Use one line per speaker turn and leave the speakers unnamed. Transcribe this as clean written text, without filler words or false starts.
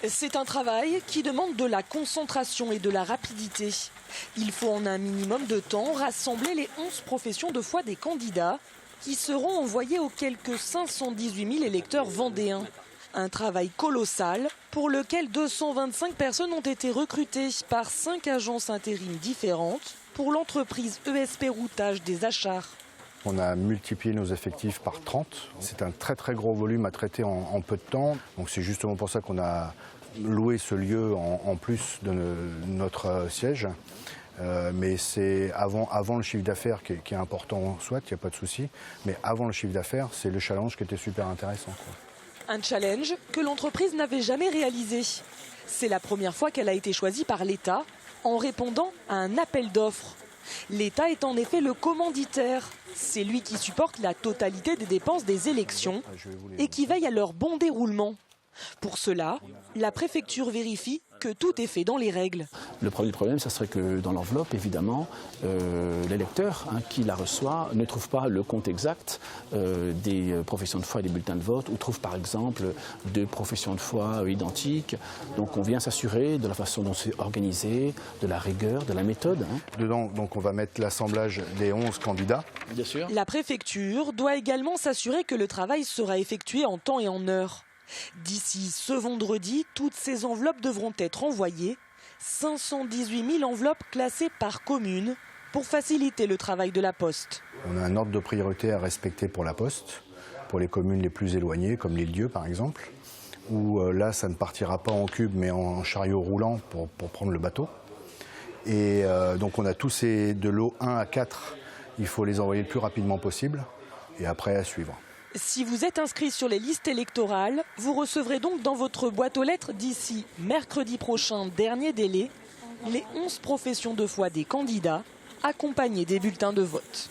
C'est un travail qui demande de la concentration et de la rapidité. Il faut en un minimum de temps rassembler les 11 professions de foi des candidats qui seront envoyés aux quelques 518 000 électeurs vendéens. Un travail colossal pour lequel 225 personnes ont été recrutées par 5 agences intérim différentes pour l'entreprise ESP Routage des Achats.
On a multiplié nos effectifs par 30. C'est un très très gros volume à traiter en peu de temps. Donc c'est justement pour ça qu'on a loué ce lieu en plus de notre siège. Mais c'est avant le chiffre d'affaires qui est important, soit, il n'y a pas de souci. Mais avant le chiffre d'affaires, c'est le challenge qui était super intéressant, quoi.
Un challenge que l'entreprise n'avait jamais réalisé. C'est la première fois qu'elle a été choisie par l'État en répondant à un appel d'offres. L'État est en effet le commanditaire. C'est lui qui supporte la totalité des dépenses des élections et qui veille à leur bon déroulement. Pour cela, la préfecture vérifie que tout est fait dans les règles.
Le premier problème, ça serait que dans l'enveloppe, évidemment, l'électeur qui la reçoit ne trouve pas le compte exact des professions de foi et des bulletins de vote, ou trouve par exemple 2 professions de foi identiques. Donc on vient s'assurer de la façon dont c'est organisé, de la rigueur, de la méthode.
Dedans, donc, on va mettre l'assemblage des 11 candidats.
Bien sûr.
La préfecture doit également s'assurer que le travail sera effectué en temps et en heure. D'ici ce vendredi, toutes ces enveloppes devront être envoyées. 518 000 enveloppes classées par commune pour faciliter le travail de la Poste.
On a un ordre de priorité à respecter pour la Poste, pour les communes les plus éloignées, comme l'Île-Dieu par exemple, où là ça ne partira pas en cube mais en chariot roulant pour prendre le bateau. Et donc on a tous ces de lots 1 à 4, il faut les envoyer le plus rapidement possible et après à suivre.
Si vous êtes inscrit sur les listes électorales, vous recevrez donc dans votre boîte aux lettres d'ici mercredi prochain, dernier délai, les 11 professions de foi des candidats accompagnés des bulletins de vote.